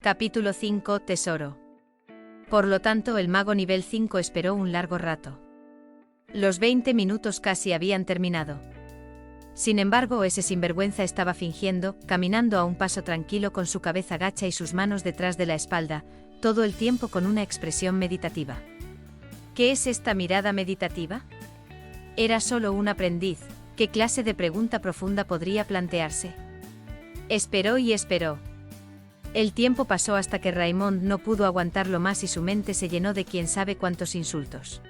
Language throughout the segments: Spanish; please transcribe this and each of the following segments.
Capítulo 5 Tesoro. Por lo tanto, el mago nivel 5 esperó un largo rato. Los 20 minutos casi habían terminado. Sin embargo, ese sinvergüenza estaba fingiendo, caminando a un paso tranquilo con su cabeza gacha y sus manos detrás de la espalda, todo el tiempo con una expresión meditativa. ¿Qué es esta mirada meditativa? Era solo un aprendiz. ¿Qué clase de pregunta profunda podría plantearse? Esperó y esperó. El tiempo pasó hasta que Raymond no pudo aguantarlo más y su mente se llenó de quién sabe cuántos insultos.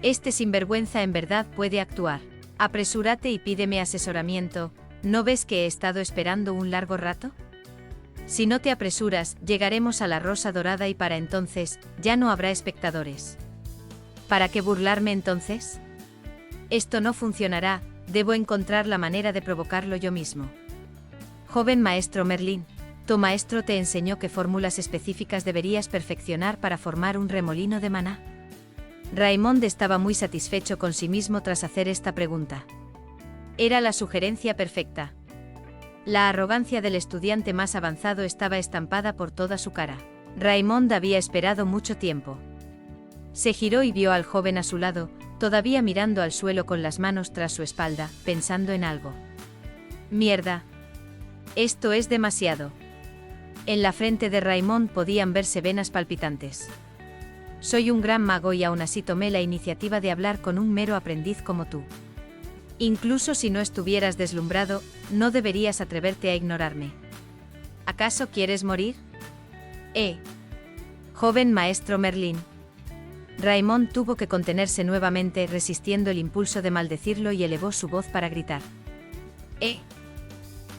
Este sinvergüenza en verdad puede actuar. Apresúrate y pídeme asesoramiento, ¿no ves que he estado esperando un largo rato? Si no te apresuras, llegaremos a la Rosa Dorada y para entonces, ya no habrá espectadores. ¿Para qué burlarme entonces? Esto no funcionará, debo encontrar la manera de provocarlo yo mismo. Joven maestro Merlín, tu maestro te enseñó qué fórmulas específicas deberías perfeccionar para formar un remolino de maná. Raymond estaba muy satisfecho con sí mismo tras hacer esta pregunta. Era la sugerencia perfecta. La arrogancia del estudiante más avanzado estaba estampada por toda su cara. Raymond había esperado mucho tiempo. Se giró y vio al joven a su lado, todavía mirando al suelo con las manos tras su espalda, pensando en algo. Mierda. Esto es demasiado. En la frente de Raymond podían verse venas palpitantes. Soy un gran mago y aún así tomé la iniciativa de hablar con un mero aprendiz como tú. Incluso si no estuvieras deslumbrado, no deberías atreverte a ignorarme. ¿Acaso quieres morir? Joven maestro Merlín. Raymond tuvo que contenerse nuevamente, resistiendo el impulso de maldecirlo y elevó su voz para gritar.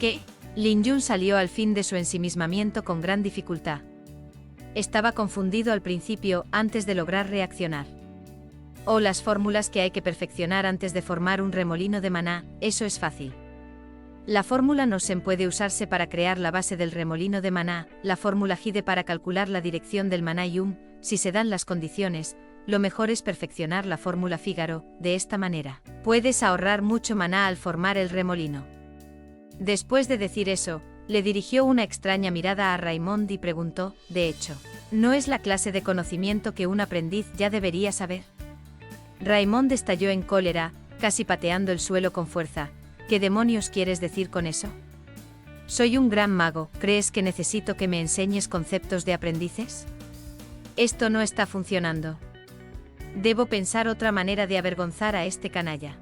¿Qué? Lin Yun salió al fin de su ensimismamiento con gran dificultad. Estaba confundido al principio, antes de lograr reaccionar. Las fórmulas que hay que perfeccionar antes de formar un remolino de maná, eso es fácil. La fórmula Nosen puede usarse para crear la base del remolino de maná, la fórmula Hide para calcular la dirección del maná Yum, si se dan las condiciones, lo mejor es perfeccionar la fórmula Fígaro, de esta manera. Puedes ahorrar mucho maná al formar el remolino. Después de decir eso, le dirigió una extraña mirada a Raymond y preguntó, de hecho, ¿no es la clase de conocimiento que un aprendiz ya debería saber? Raymond estalló en cólera, casi pateando el suelo con fuerza. ¿Qué demonios quieres decir con eso? Soy un gran mago, ¿crees que necesito que me enseñes conceptos de aprendices? Esto no está funcionando. Debo pensar otra manera de avergonzar a este canalla.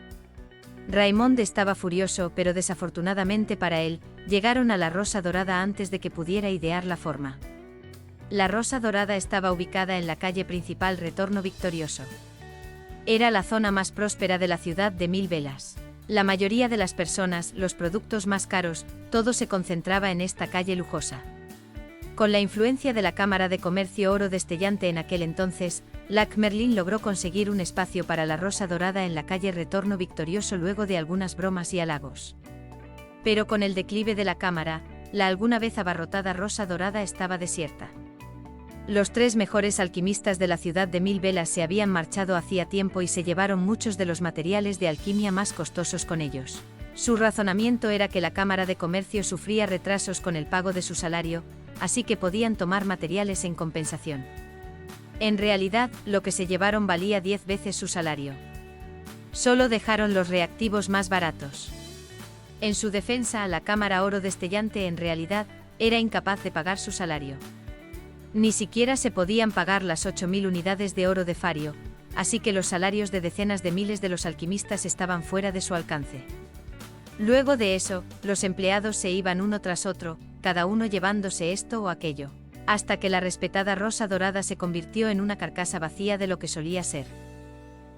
Raymond estaba furioso, pero desafortunadamente para él, llegaron a la Rosa Dorada antes de que pudiera idear la forma. La Rosa Dorada estaba ubicada en la calle principal Retorno Victorioso. Era la zona más próspera de la ciudad de Mil Velas. La mayoría de las personas, los productos más caros, todo se concentraba en esta calle lujosa. Con la influencia de la Cámara de Comercio Oro Destellante en aquel entonces, Lac Merlin logró conseguir un espacio para la Rosa Dorada en la calle Retorno Victorioso luego de algunas bromas y halagos. Pero con el declive de la Cámara, la alguna vez abarrotada Rosa Dorada estaba desierta. Los 3 mejores alquimistas de la ciudad de Mil Velas se habían marchado hacía tiempo y se llevaron muchos de los materiales de alquimia más costosos con ellos. Su razonamiento era que la Cámara de Comercio sufría retrasos con el pago de su salario, así que podían tomar materiales en compensación. En realidad, lo que se llevaron valía 10 veces su salario. Solo dejaron los reactivos más baratos. En su defensa, la Cámara Oro Destellante en realidad era incapaz de pagar su salario. Ni siquiera se podían pagar las 8.000 unidades de oro de Fario, así que los salarios de decenas de miles de los alquimistas estaban fuera de su alcance. Luego de eso, los empleados se iban uno tras otro, cada uno llevándose esto o aquello, hasta que la respetada Rosa Dorada se convirtió en una carcasa vacía de lo que solía ser.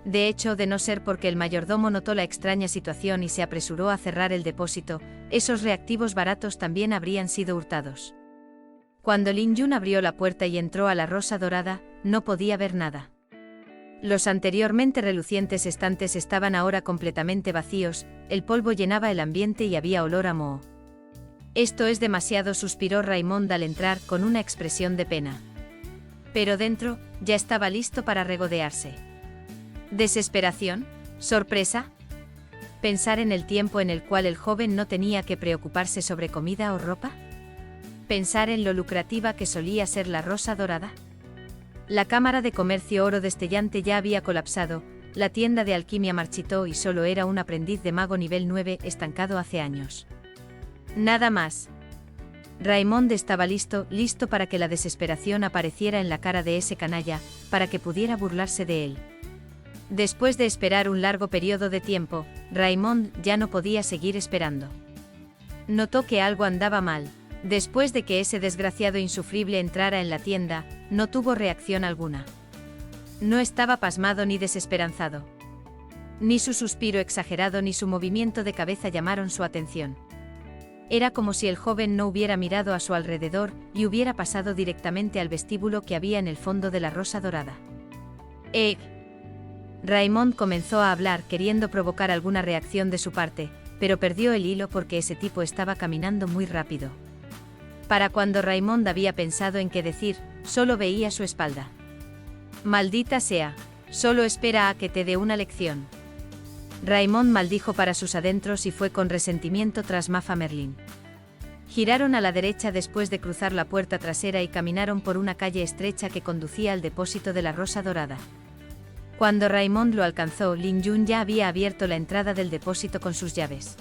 De hecho, de no ser porque el mayordomo notó la extraña situación y se apresuró a cerrar el depósito, esos reactivos baratos también habrían sido hurtados. Cuando Lin Yun abrió la puerta y entró a la Rosa Dorada, no podía ver nada. Los anteriormente relucientes estantes estaban ahora completamente vacíos, el polvo llenaba el ambiente y había olor a moho. Esto es demasiado, suspiró Raymond al entrar con una expresión de pena. Pero dentro, ya estaba listo para regodearse. ¿Desesperación? ¿Sorpresa? Pensar en el tiempo en el cual el joven no tenía que preocuparse sobre comida o ropa. Pensar en lo lucrativa que solía ser la rosa dorada. La Cámara de Comercio Oro Destellante ya había colapsado, la tienda de alquimia marchitó y solo era un aprendiz de mago nivel 9 estancado hace años. Nada más. Raymond estaba listo para que la desesperación apareciera en la cara de ese canalla, para que pudiera burlarse de él. Después de esperar un largo periodo de tiempo, Raymond ya no podía seguir esperando. Notó que algo andaba mal. Después de que ese desgraciado insufrible entrara en la tienda, no tuvo reacción alguna. No estaba pasmado ni desesperanzado. Ni su suspiro exagerado ni su movimiento de cabeza llamaron su atención. Era como si el joven no hubiera mirado a su alrededor y hubiera pasado directamente al vestíbulo que había en el fondo de la rosa dorada. Raymond comenzó a hablar queriendo provocar alguna reacción de su parte, pero perdió el hilo porque ese tipo estaba caminando muy rápido. Para cuando Raymond había pensado en qué decir, solo veía su espalda. Maldita sea, solo espera a que te dé una lección. Raymond maldijo para sus adentros y fue con resentimiento tras Mafa Merlin. Giraron a la derecha después de cruzar la puerta trasera y caminaron por una calle estrecha que conducía al depósito de la rosa dorada. Cuando Raymond lo alcanzó, Lin Yun ya había abierto la entrada del depósito con sus llaves.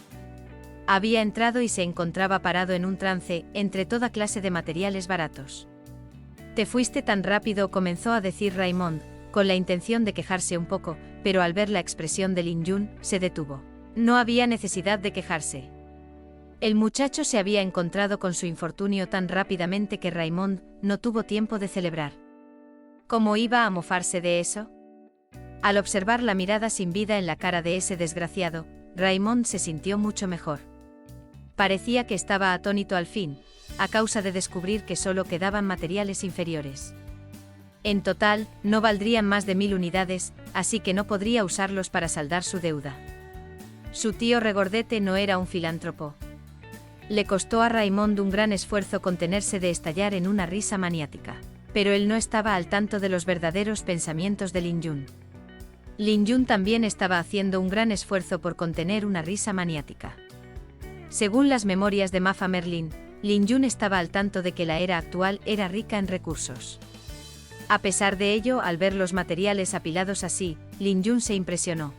Había entrado y se encontraba parado en un trance, entre toda clase de materiales baratos. «Te fuiste tan rápido», comenzó a decir Raymond, con la intención de quejarse un poco, pero al ver la expresión de Lin Yun, se detuvo. No había necesidad de quejarse. El muchacho se había encontrado con su infortunio tan rápidamente que Raymond no tuvo tiempo de celebrar. ¿Cómo iba a mofarse de eso? Al observar la mirada sin vida en la cara de ese desgraciado, Raymond se sintió mucho mejor. Parecía que estaba atónito al fin, a causa de descubrir que solo quedaban materiales inferiores. En total, no valdrían más de 1000 unidades, así que no podría usarlos para saldar su deuda. Su tío regordete no era un filántropo. Le costó a Raymond un gran esfuerzo contenerse de estallar en una risa maniática. Pero él no estaba al tanto de los verdaderos pensamientos de Lin Yun. Lin Yun también estaba haciendo un gran esfuerzo por contener una risa maniática. Según las memorias de Mafa Merlin, Lin Yun estaba al tanto de que la era actual era rica en recursos. A pesar de ello, al ver los materiales apilados así, Lin Yun se impresionó.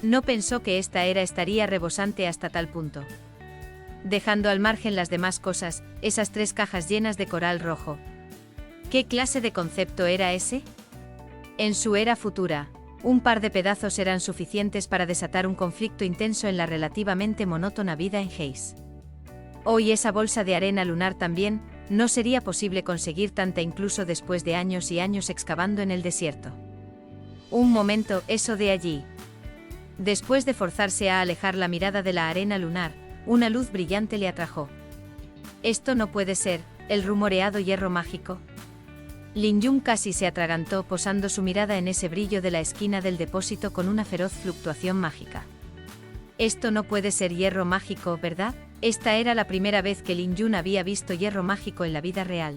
No pensó que esta era estaría rebosante hasta tal punto. Dejando al margen las demás cosas, esas 3 cajas llenas de coral rojo. ¿Qué clase de concepto era ese? En su era futura, un par de pedazos eran suficientes para desatar un conflicto intenso en la relativamente monótona vida en Haze. Hoy esa bolsa de arena lunar también, no sería posible conseguir tanta incluso después de años y años excavando en el desierto. Un momento, eso de allí. Después de forzarse a alejar la mirada de la arena lunar, una luz brillante le atrajo. Esto no puede ser, el rumoreado hierro mágico. Lin Yun casi se atragantó posando su mirada en ese brillo de la esquina del depósito con una feroz fluctuación mágica. Esto no puede ser hierro mágico, ¿verdad? Esta era la primera vez que Lin Yun había visto hierro mágico en la vida real.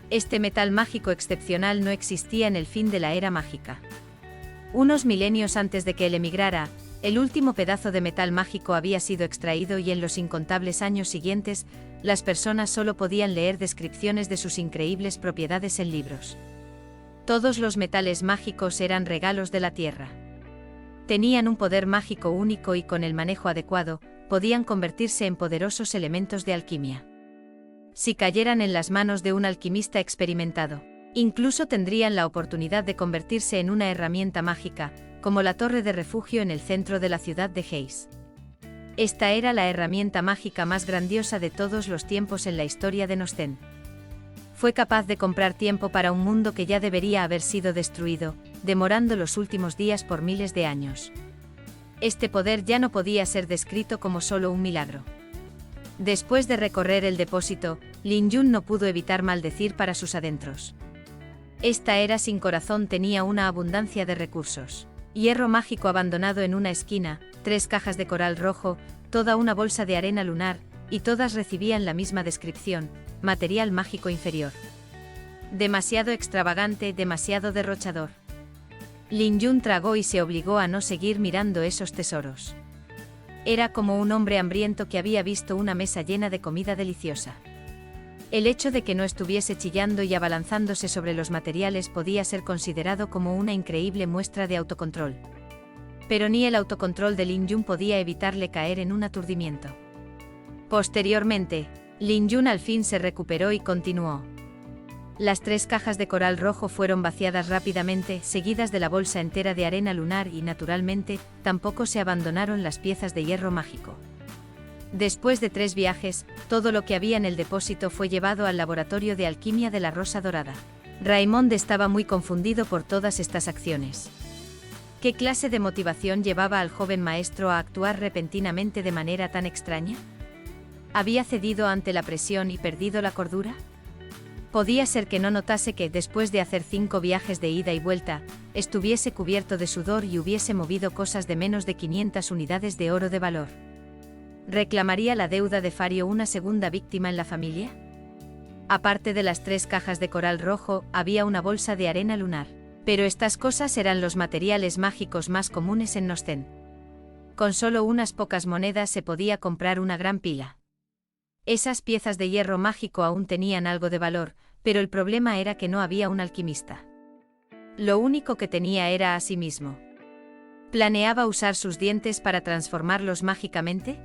Este metal mágico excepcional no existía en el fin de la era mágica. Unos milenios antes de que él emigrara, el último pedazo de metal mágico había sido extraído y en los incontables años siguientes, las personas solo podían leer descripciones de sus increíbles propiedades en libros. Todos los metales mágicos eran regalos de la tierra. Tenían un poder mágico único y con el manejo adecuado, podían convertirse en poderosos elementos de alquimia. Si cayeran en las manos de un alquimista experimentado, incluso tendrían la oportunidad de convertirse en una herramienta mágica, como la torre de refugio en el centro de la ciudad de Haze. Esta era la herramienta mágica más grandiosa de todos los tiempos en la historia de Nosten. Fue capaz de comprar tiempo para un mundo que ya debería haber sido destruido, demorando los últimos días por miles de años. Este poder ya no podía ser descrito como solo un milagro. Después de recorrer el depósito, Lin Yun no pudo evitar maldecir para sus adentros. Esta era sin corazón tenía una abundancia de recursos. Hierro mágico abandonado en una esquina, 3 cajas de coral rojo, toda una bolsa de arena lunar, y todas recibían la misma descripción, material mágico inferior. Demasiado extravagante, demasiado derrochador. Lin Yun tragó y se obligó a no seguir mirando esos tesoros. Era como un hombre hambriento que había visto una mesa llena de comida deliciosa. El hecho de que no estuviese chillando y abalanzándose sobre los materiales podía ser considerado como una increíble muestra de autocontrol. Pero ni el autocontrol de Lin Yun podía evitarle caer en un aturdimiento. Posteriormente, Lin Yun al fin se recuperó y continuó. Las 3 cajas de coral rojo fueron vaciadas rápidamente, seguidas de la bolsa entera de arena lunar y, naturalmente, tampoco se abandonaron las piezas de hierro mágico. Después de 3 viajes, todo lo que había en el depósito fue llevado al laboratorio de alquimia de la Rosa Dorada. Raymond estaba muy confundido por todas estas acciones. ¿Qué clase de motivación llevaba al joven maestro a actuar repentinamente de manera tan extraña? ¿Había cedido ante la presión y perdido la cordura? Podía ser que no notase que, después de hacer 5 viajes de ida y vuelta, estuviese cubierto de sudor y hubiese movido cosas de menos de 500 unidades de oro de valor. ¿Reclamaría la deuda de Fario una segunda víctima en la familia? Aparte de las 3 cajas de coral rojo, había una bolsa de arena lunar. Pero estas cosas eran los materiales mágicos más comunes en Nosten. Con solo unas pocas monedas se podía comprar una gran pila. Esas piezas de hierro mágico aún tenían algo de valor, pero el problema era que no había un alquimista. Lo único que tenía era a sí mismo. ¿Planeaba usar sus dientes para transformarlos mágicamente?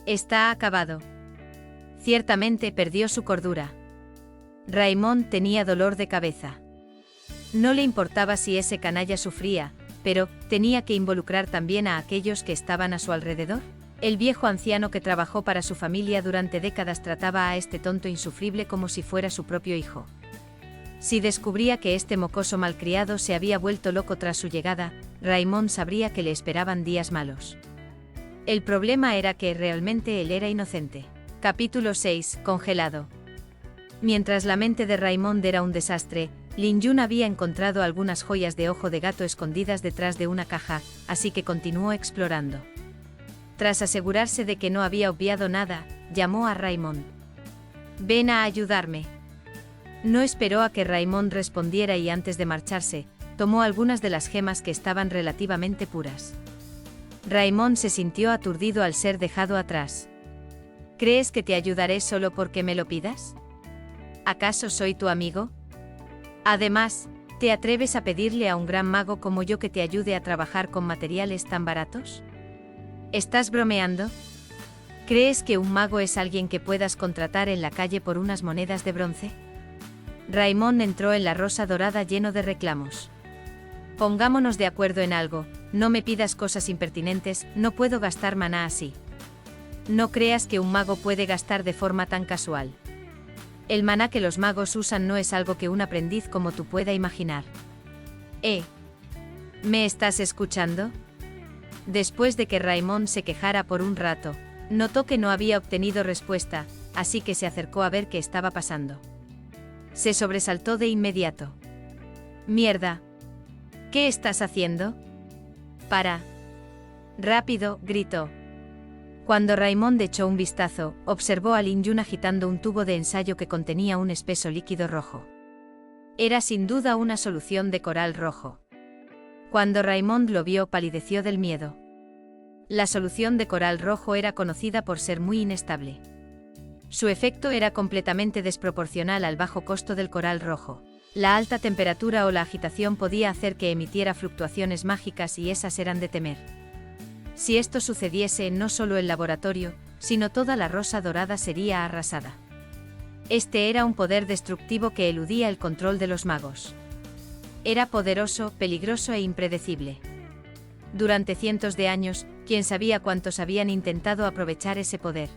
Está acabado. Ciertamente perdió su cordura. Raymond tenía dolor de cabeza. No le importaba si ese canalla sufría, pero ¿tenía que involucrar también a aquellos que estaban a su alrededor? El viejo anciano que trabajó para su familia durante décadas trataba a este tonto insufrible como si fuera su propio hijo. Si descubría que este mocoso malcriado se había vuelto loco tras su llegada, Raymond sabría que le esperaban días malos. El problema era que realmente él era inocente. Capítulo 6. Congelado. Mientras la mente de Raymond era un desastre, Lin Yun había encontrado algunas joyas de ojo de gato escondidas detrás de una caja, así que continuó explorando. Tras asegurarse de que no había obviado nada, llamó a Raymond. «Ven a ayudarme». No esperó a que Raymond respondiera y antes de marcharse, tomó algunas de las gemas que estaban relativamente puras. Raymond se sintió aturdido al ser dejado atrás. ¿Crees que te ayudaré solo porque me lo pidas? ¿Acaso soy tu amigo? Además, ¿te atreves a pedirle a un gran mago como yo que te ayude a trabajar con materiales tan baratos? ¿Estás bromeando? ¿Crees que un mago es alguien que puedas contratar en la calle por unas monedas de bronce? Raymond entró en la Rosa Dorada lleno de reclamos. Pongámonos de acuerdo en algo, no me pidas cosas impertinentes, no puedo gastar maná así. No creas que un mago puede gastar de forma tan casual. El maná que los magos usan no es algo que un aprendiz como tú pueda imaginar. ¿Me estás escuchando? Después de que Raymond se quejara por un rato, notó que no había obtenido respuesta, así que se acercó a ver qué estaba pasando. Se sobresaltó de inmediato. «¡Mierda! ¿Qué estás haciendo? ¡Para! ¡Rápido!», gritó. Cuando Raymond echó un vistazo, observó a Lin Yun agitando un tubo de ensayo que contenía un espeso líquido rojo. Era sin duda una solución de coral rojo. Cuando Raymond lo vio, palideció del miedo. La solución de coral rojo era conocida por ser muy inestable. Su efecto era completamente desproporcional al bajo costo del coral rojo. La alta temperatura o la agitación podía hacer que emitiera fluctuaciones mágicas y esas eran de temer. Si esto sucediese, no solo el laboratorio, sino toda la Rosa Dorada sería arrasada. Este era un poder destructivo que eludía el control de los magos. Era poderoso, peligroso e impredecible. Durante cientos de años, quién sabía cuántos habían intentado aprovechar ese poder.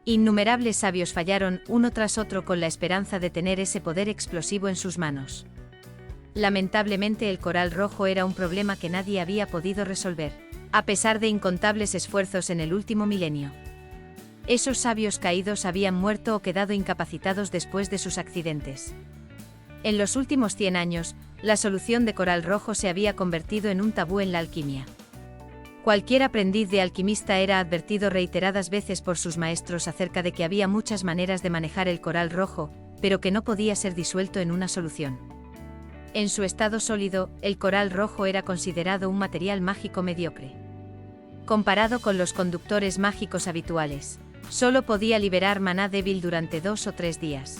Innumerables sabios fallaron uno tras otro con la esperanza de tener ese poder explosivo en sus manos. Lamentablemente el coral rojo era un problema que nadie había podido resolver, a pesar de incontables esfuerzos en el último milenio. Esos sabios caídos habían muerto o quedado incapacitados después de sus accidentes. En los últimos 100 años, la solución de coral rojo se había convertido en un tabú en la alquimia. Cualquier aprendiz de alquimista era advertido reiteradas veces por sus maestros acerca de que había muchas maneras de manejar el coral rojo, pero que no podía ser disuelto en una solución. En su estado sólido, el coral rojo era considerado un material mágico mediocre. Comparado con los conductores mágicos habituales, Solo podía liberar maná débil durante 2 o 3 días.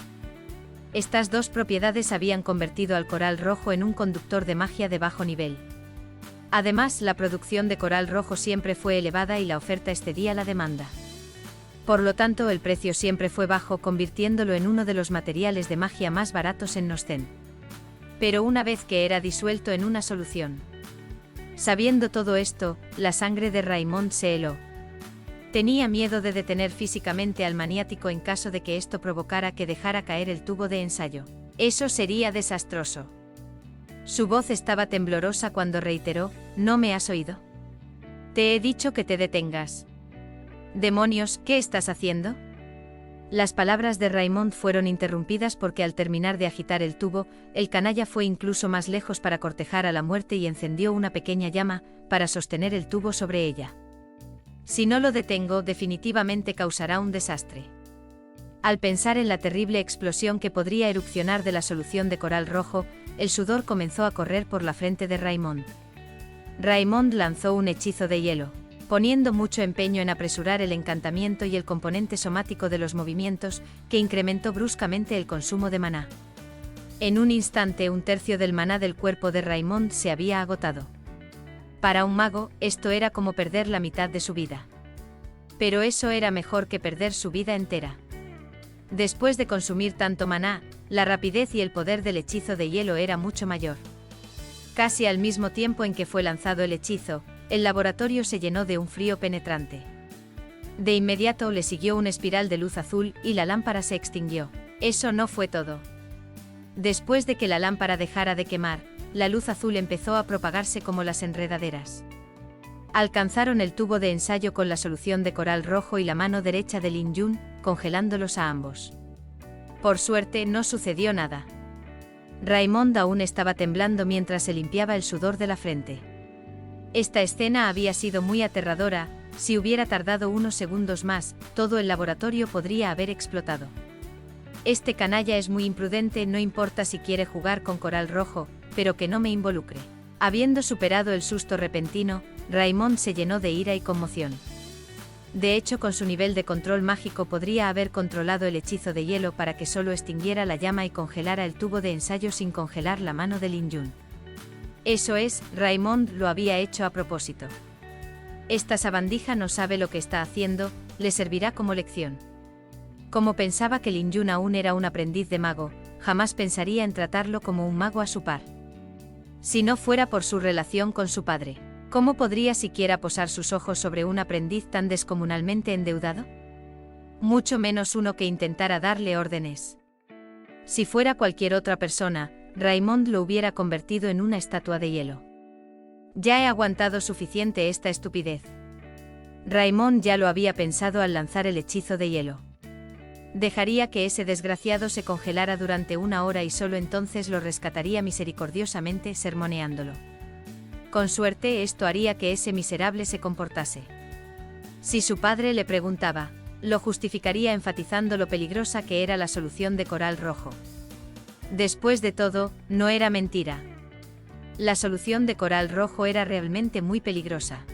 Estas dos propiedades habían convertido al coral rojo en un conductor de magia de bajo nivel. Además, la producción de coral rojo siempre fue elevada y la oferta excedía la demanda. Por lo tanto, el precio siempre fue bajo, convirtiéndolo en uno de los materiales de magia más baratos en Nosten. Pero una vez que era disuelto en una solución. Sabiendo todo esto, la sangre de Raymond se heló. Tenía miedo de detener físicamente al maniático en caso de que esto provocara que dejara caer el tubo de ensayo. Eso sería desastroso. Su voz estaba temblorosa cuando reiteró: ¿No me has oído? Te he dicho que te detengas. Demonios, ¿qué estás haciendo? Las palabras de Raymond fueron interrumpidas porque al terminar de agitar el tubo, el canalla fue incluso más lejos para cortejar a la muerte y encendió una pequeña llama para sostener el tubo sobre ella. Si no lo detengo, definitivamente causará un desastre. Al pensar en la terrible explosión que podría erupcionar de la solución de coral rojo, el sudor comenzó a correr por la frente de Raymond. Raymond lanzó un hechizo de hielo, poniendo mucho empeño en apresurar el encantamiento y el componente somático de los movimientos, que incrementó bruscamente el consumo de maná. En un instante, un tercio del maná del cuerpo de Raymond se había agotado. Para un mago, esto era como perder la mitad de su vida. Pero eso era mejor que perder su vida entera. Después de consumir tanto maná, la rapidez y el poder del hechizo de hielo era mucho mayor. Casi al mismo tiempo en que fue lanzado el hechizo, el laboratorio se llenó de un frío penetrante. De inmediato le siguió una espiral de luz azul y la lámpara se extinguió. Eso no fue todo. Después de que la lámpara dejara de quemar, la luz azul empezó a propagarse como las enredaderas. Alcanzaron el tubo de ensayo con la solución de coral rojo y la mano derecha de Lin Yun, congelándolos a ambos. Por suerte, no sucedió nada. Raymond aún estaba temblando mientras se limpiaba el sudor de la frente. Esta escena había sido muy aterradora. Si hubiera tardado unos segundos más, todo el laboratorio podría haber explotado. Este canalla es muy imprudente, no importa si quiere jugar con coral rojo, pero que no me involucre. Habiendo superado el susto repentino, Raymond se llenó de ira y conmoción. De hecho, con su nivel de control mágico podría haber controlado el hechizo de hielo para que solo extinguiera la llama y congelara el tubo de ensayo sin congelar la mano de Lin Yun. Eso es, Raymond lo había hecho a propósito. Esta sabandija no sabe lo que está haciendo, le servirá como lección. Como pensaba que Lin Yun aún era un aprendiz de mago, jamás pensaría en tratarlo como un mago a su par. Si no fuera por su relación con su padre, ¿cómo podría siquiera posar sus ojos sobre un aprendiz tan descomunalmente endeudado? Mucho menos uno que intentara darle órdenes. Si fuera cualquier otra persona, Raymond lo hubiera convertido en una estatua de hielo. Ya he aguantado suficiente esta estupidez. Raymond ya lo había pensado al lanzar el hechizo de hielo. Dejaría que ese desgraciado se congelara durante 1 hora y solo entonces lo rescataría misericordiosamente sermoneándolo. Con suerte esto haría que ese miserable se comportase. Si su padre le preguntaba, lo justificaría enfatizando lo peligrosa que era la solución de coral rojo. Después de todo, no era mentira. La solución de coral rojo era realmente muy peligrosa.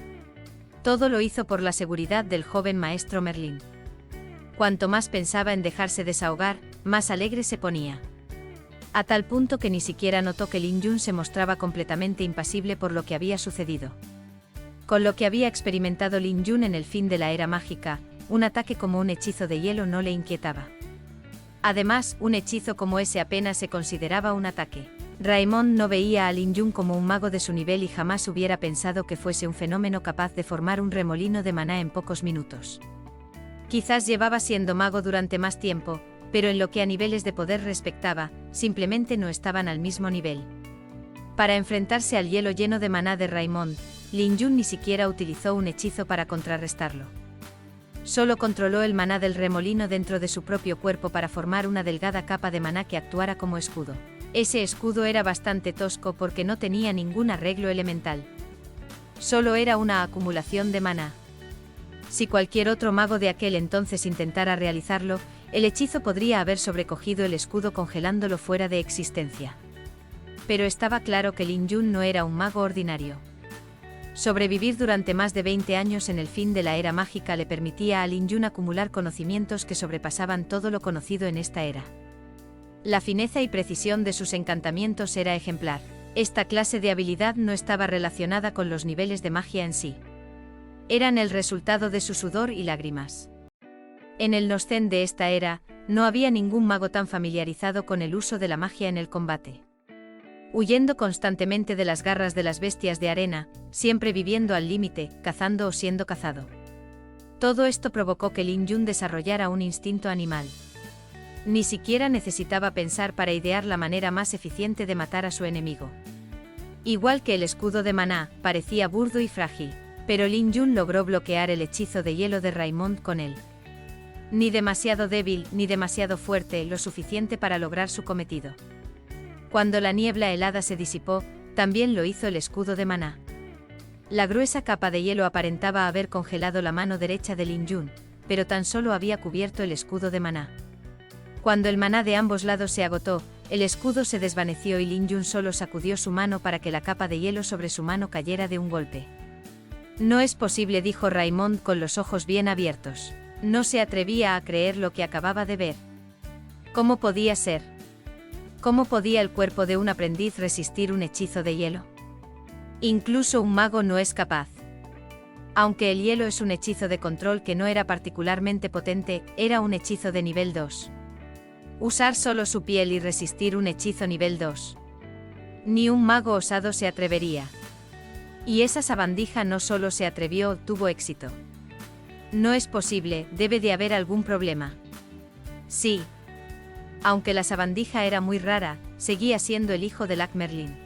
Todo lo hizo por la seguridad del joven maestro Merlín. Cuanto más pensaba en dejarse desahogar, más alegre se ponía. A tal punto que ni siquiera notó que Lin Yun se mostraba completamente impasible por lo que había sucedido. Con lo que había experimentado Lin Yun en el fin de la era mágica, un ataque como un hechizo de hielo no le inquietaba. Además, un hechizo como ese apenas se consideraba un ataque. Raymond no veía a Lin Yun como un mago de su nivel y jamás hubiera pensado que fuese un fenómeno capaz de formar un remolino de maná en pocos minutos. Quizás llevaba siendo mago durante más tiempo, pero en lo que a niveles de poder respectaba, simplemente no estaban al mismo nivel. Para enfrentarse al hielo lleno de maná de Raymond, Lin Yun ni siquiera utilizó un hechizo para contrarrestarlo. Solo controló el maná del remolino dentro de su propio cuerpo para formar una delgada capa de maná que actuara como escudo. Ese escudo era bastante tosco porque no tenía ningún arreglo elemental. Solo era una acumulación de maná. Si cualquier otro mago de aquel entonces intentara realizarlo, el hechizo podría haber sobrecogido el escudo congelándolo fuera de existencia. Pero estaba claro que Lin Yun no era un mago ordinario. Sobrevivir durante más de 20 años en el fin de la era mágica le permitía a Lin Yun acumular conocimientos que sobrepasaban todo lo conocido en esta era. La fineza y precisión de sus encantamientos era ejemplar. Esta clase de habilidad no estaba relacionada con los niveles de magia en sí. Eran el resultado de su sudor y lágrimas. En el Nozen de esta era, no había ningún mago tan familiarizado con el uso de la magia en el combate. Huyendo constantemente de las garras de las bestias de arena, siempre viviendo al límite, cazando o siendo cazado. Todo esto provocó que Lin Yun desarrollara un instinto animal. Ni siquiera necesitaba pensar para idear la manera más eficiente de matar a su enemigo. Igual que el escudo de maná, parecía burdo y frágil, pero Lin Yun logró bloquear el hechizo de hielo de Raimond con él. Ni demasiado débil ni demasiado fuerte, lo suficiente para lograr su cometido. Cuando la niebla helada se disipó, también lo hizo el escudo de maná. La gruesa capa de hielo aparentaba haber congelado la mano derecha de Lin Yun, pero tan solo había cubierto el escudo de maná. Cuando el maná de ambos lados se agotó, el escudo se desvaneció y Lin Yun solo sacudió su mano para que la capa de hielo sobre su mano cayera de un golpe. No es posible, dijo Raimond con los ojos bien abiertos. No se atrevía a creer lo que acababa de ver. ¿Cómo podía ser? ¿Cómo podía el cuerpo de un aprendiz resistir un hechizo de hielo? Incluso un mago no es capaz. Aunque el hielo es un hechizo de control que no era particularmente potente, era un hechizo de nivel 2. Usar solo su piel y resistir un hechizo nivel 2. Ni un mago osado se atrevería. Y esa sabandija no solo se atrevió, tuvo éxito. No es posible, debe de haber algún problema. Sí. Aunque la sabandija era muy rara, seguía siendo el hijo de Lac Merlin.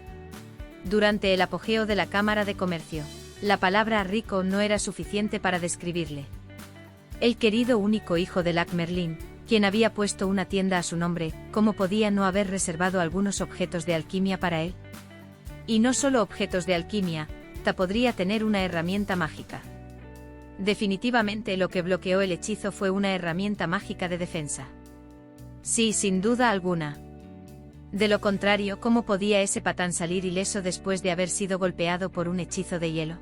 Durante el apogeo de la Cámara de Comercio, la palabra rico no era suficiente para describirle. El querido único hijo de Lac Merlin, quien había puesto una tienda a su nombre, ¿cómo podía no haber reservado algunos objetos de alquimia para él? Y no solo objetos de alquimia, podría tener una herramienta mágica. Definitivamente lo que bloqueó el hechizo fue una herramienta mágica de defensa. Sí, sin duda alguna. De lo contrario, ¿cómo podía ese patán salir ileso después de haber sido golpeado por un hechizo de hielo?